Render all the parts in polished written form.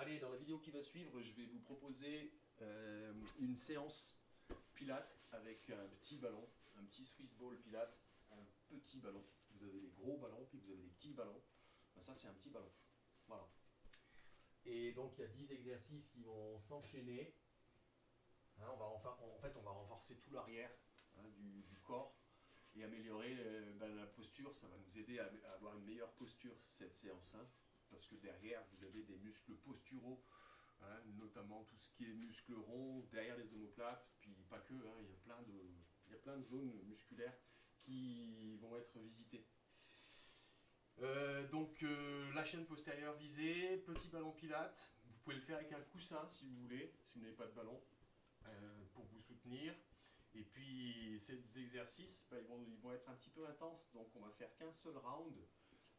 Allez, dans la vidéo qui va suivre, je vais vous proposer une séance Pilates avec un petit ballon, un petit Swiss ball Pilates, un petit ballon. Vous avez des gros ballons, puis vous avez des petits ballons. Ben, ça, c'est un petit ballon. Voilà. Et donc, il y a 10 exercices qui vont s'enchaîner. Hein, en fait, on va renforcer tout l'arrière du corps et améliorer la posture. Ça va nous aider à avoir une meilleure posture cette séance, hein, parce que derrière vous avez des muscles posturaux, hein, notamment tout ce qui est muscles ronds derrière les omoplates, puis pas que, hein, il y a plein de zones musculaires qui vont être visitées. La chaîne postérieure visée, petit ballon Pilates. Vous pouvez le faire avec un coussin si vous voulez, si vous n'avez pas de ballon, pour vous soutenir. Et puis ces exercices, ils vont être un petit peu intenses, donc on va faire qu'un seul round.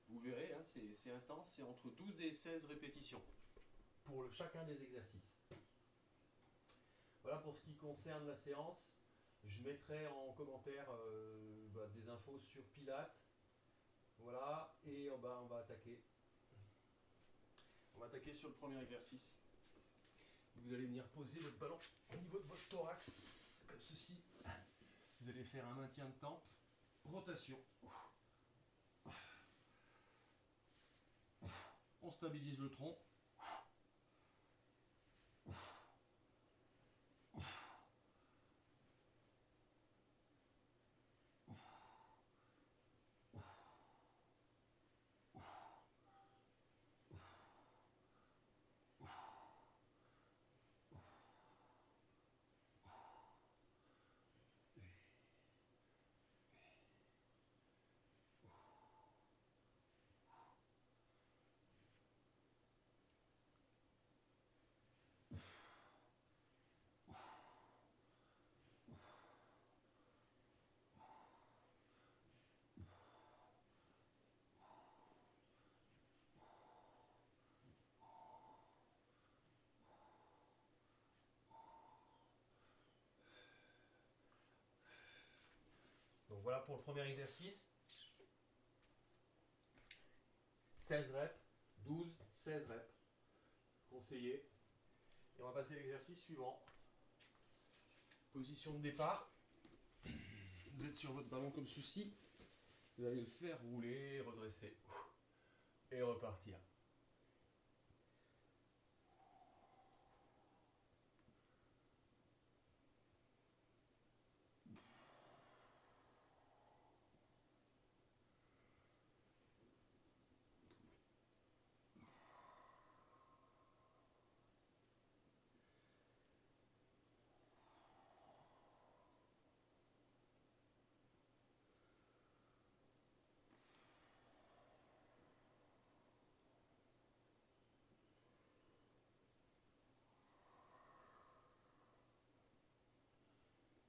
Vous verrez, hein, c'est intense, c'est entre 12 et 16 répétitions pour chacun des exercices. Voilà pour ce qui concerne la séance. Je mettrai en commentaire des infos sur Pilates. Voilà, et on va attaquer. On va attaquer sur le premier exercice. Vous allez venir poser votre ballon au niveau de votre thorax, comme ceci. Vous allez faire un maintien de tempe, rotation. On stabilise le tronc. Donc voilà pour le premier exercice. 16 reps, 12, 16 reps. Conseillé. Et on va passer à l'exercice suivant. Position de départ. Vous êtes sur votre ballon comme ceci. Vous allez le faire rouler, redresser. Et repartir.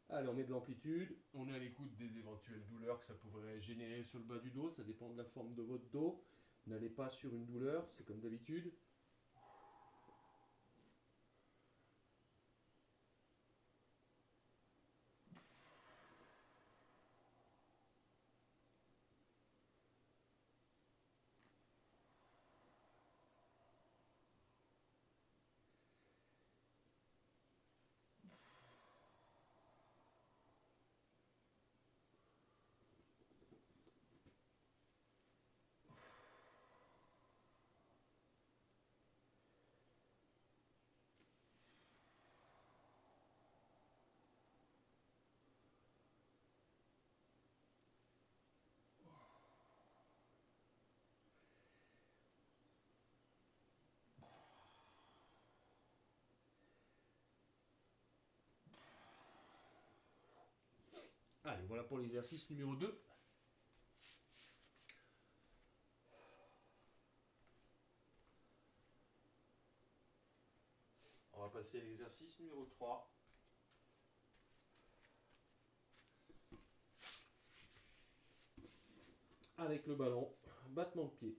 Allez, on met de l'amplitude, on est à l'écoute des éventuelles douleurs que ça pourrait générer sur le bas du dos, ça dépend de la forme de votre dos. N'allez pas sur une douleur, c'est comme d'habitude. Allez, voilà pour l'exercice numéro 2. On va passer à l'exercice numéro 3. Avec le ballon, battement de pied.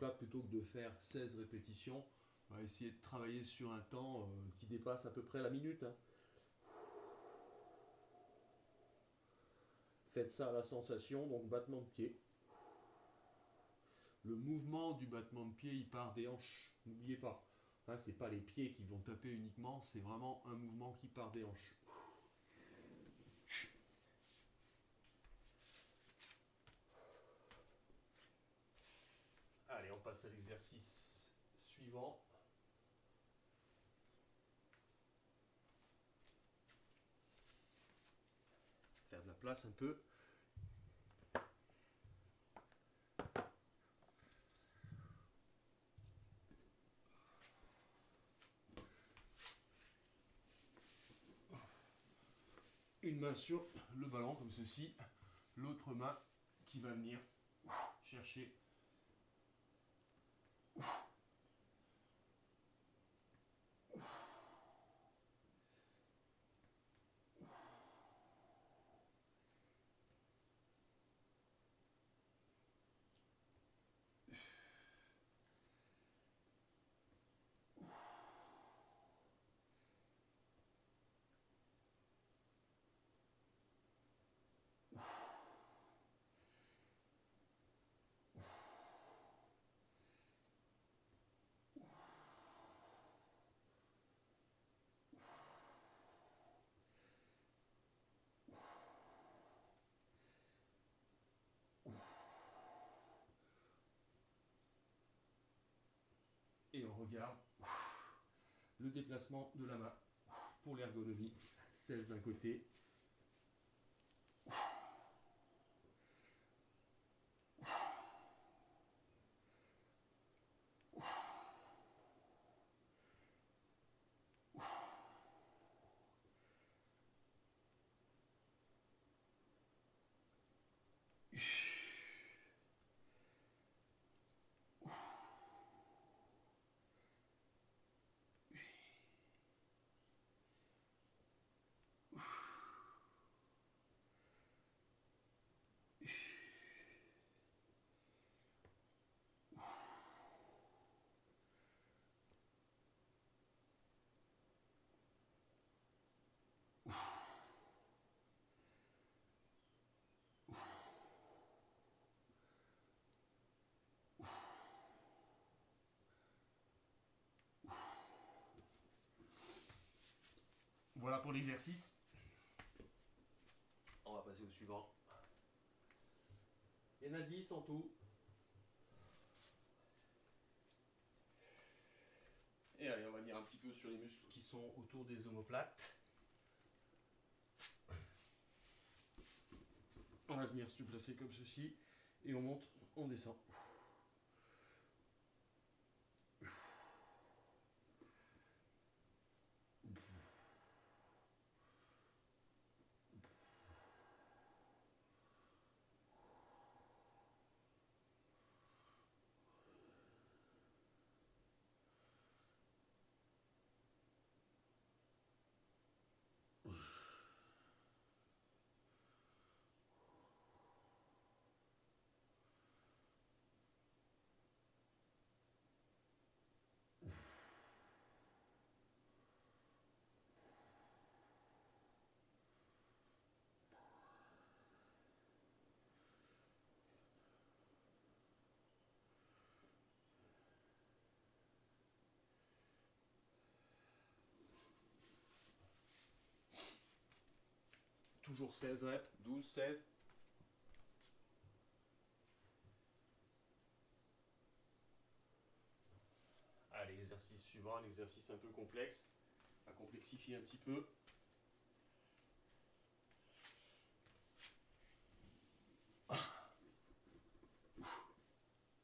Donc là, plutôt que de faire 16 répétitions, on va essayer de travailler sur un temps qui dépasse à peu près la minute. Hein. Faites ça à la sensation, donc battement de pied. Le mouvement du battement de pied, il part des hanches. N'oubliez pas, hein, ce n'est pas les pieds qui vont taper uniquement, c'est vraiment un mouvement qui part des hanches. Allez, on passe à l'exercice suivant. Faire de la place un peu. Une main sur le ballon comme ceci, l'autre main qui va venir chercher et on regarde le déplacement de la main pour l'ergonomie. 16 d'un côté. Voilà pour l'exercice. On va passer au suivant. Il y en a 10 en tout. Et allez, on va venir un petit peu sur les muscles qui sont autour des omoplates. On va venir se placer comme ceci. Et on monte, on descend. Toujours 16 reps, 12, 16. Allez, exercice suivant, un exercice un peu complexe, à complexifier un petit peu.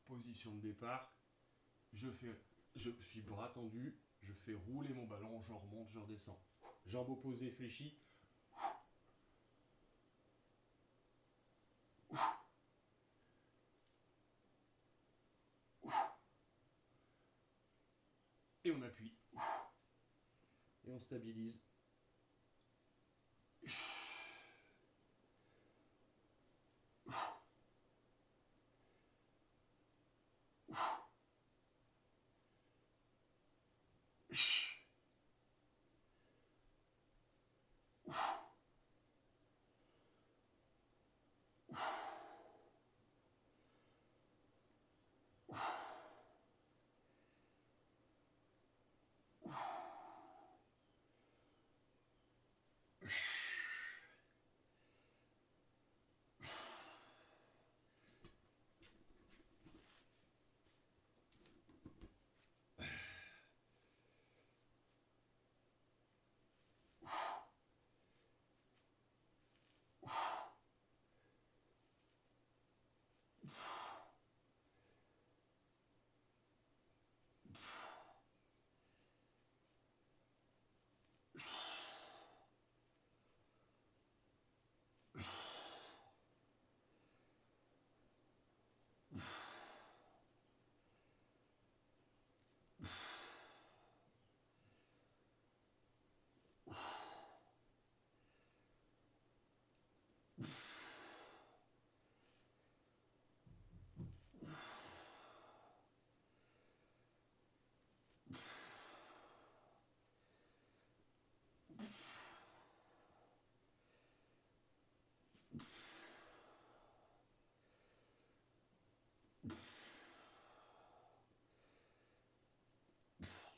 Position de départ, je suis bras tendu, je fais rouler mon ballon, je remonte, je redescends. Jambes opposées fléchies. Et on appuie. Et on stabilise.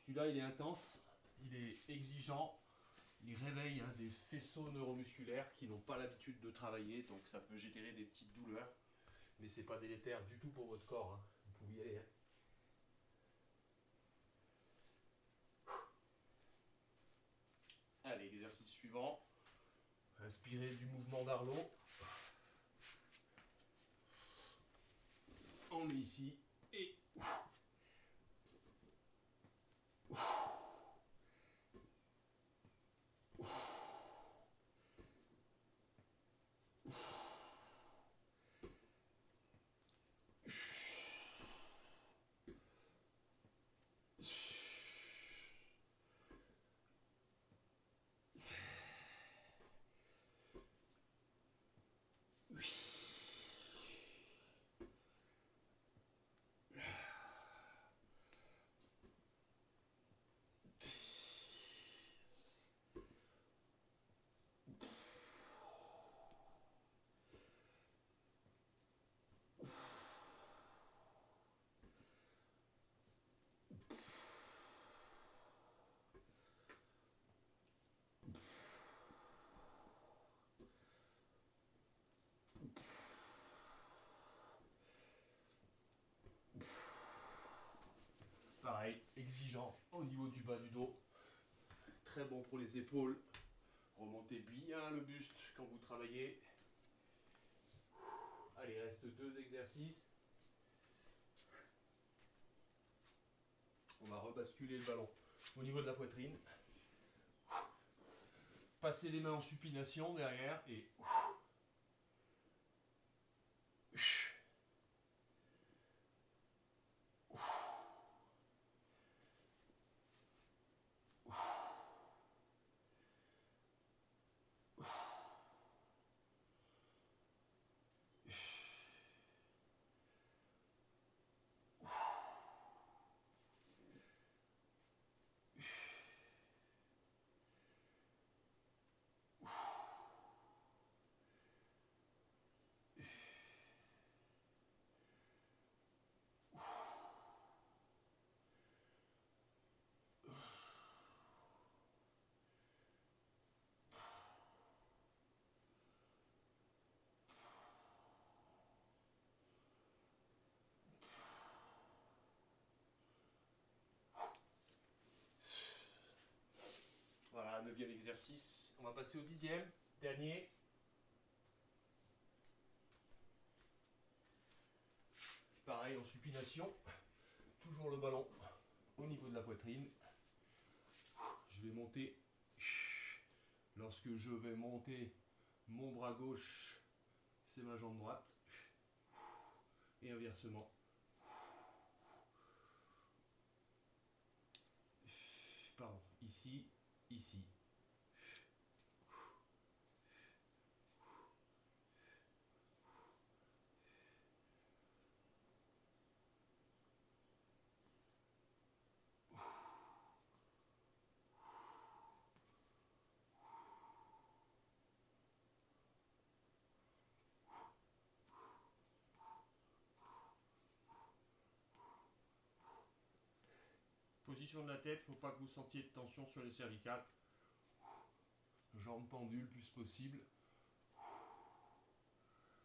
Celui-là, il est intense, il est exigeant, il réveille des faisceaux neuromusculaires qui n'ont pas l'habitude de travailler, donc ça peut générer des petites douleurs, mais c'est pas délétère du tout pour votre corps, hein. Vous pouvez y aller, hein. Allez, exercice suivant. Inspirez du mouvement d'Arlo. On met ici et pareil, exigeant au niveau du bas du dos. Très bon pour les épaules. Remontez bien le buste quand vous travaillez. Allez, il reste 2 exercices. On va rebasculer le ballon au niveau de la poitrine. Passez les mains en supination derrière et voilà, 9e exercice. On va passer au 10e, dernier. Pareil en supination. Toujours le ballon au niveau de la poitrine. Je vais monter. Lorsque je vais monter mon bras gauche, c'est ma jambe droite. Et inversement. Pardon, ici, ici. Position de la tête, il ne faut pas que vous sentiez de tension sur les cervicales. Jambes tendues le plus possible.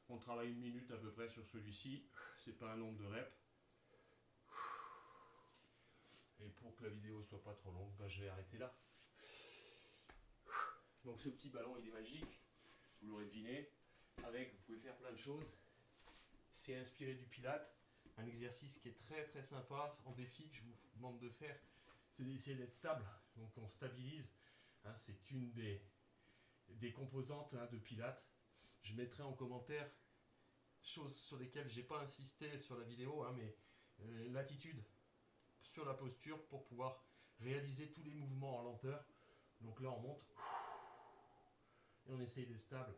On travaille 1 minute à peu près sur celui-ci. C'est pas un nombre de reps. Et pour que la vidéo soit pas trop longue, je vais arrêter là. Donc ce petit ballon, il est magique. Vous l'aurez deviné. Avec, vous pouvez faire plein de choses. C'est inspiré du Pilate. Un exercice qui est très très sympa en défi que je vous demande de faire, c'est d'essayer d'être stable. Donc on stabilise. C'est une des composantes de Pilate. Je mettrai en commentaire choses sur lesquelles j'ai pas insisté sur la vidéo, mais l'attitude sur la posture pour pouvoir réaliser tous les mouvements en lenteur. Donc là on monte et on essaye d'être stable.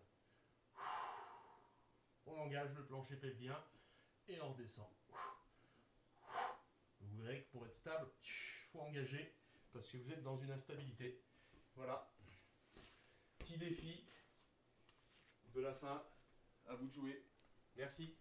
On engage le plancher pelvien et on redescend. Vous verrez que pour être stable, il faut engager parce que vous êtes dans une instabilité. Voilà. Petit défi de la fin. À vous de jouer. Merci.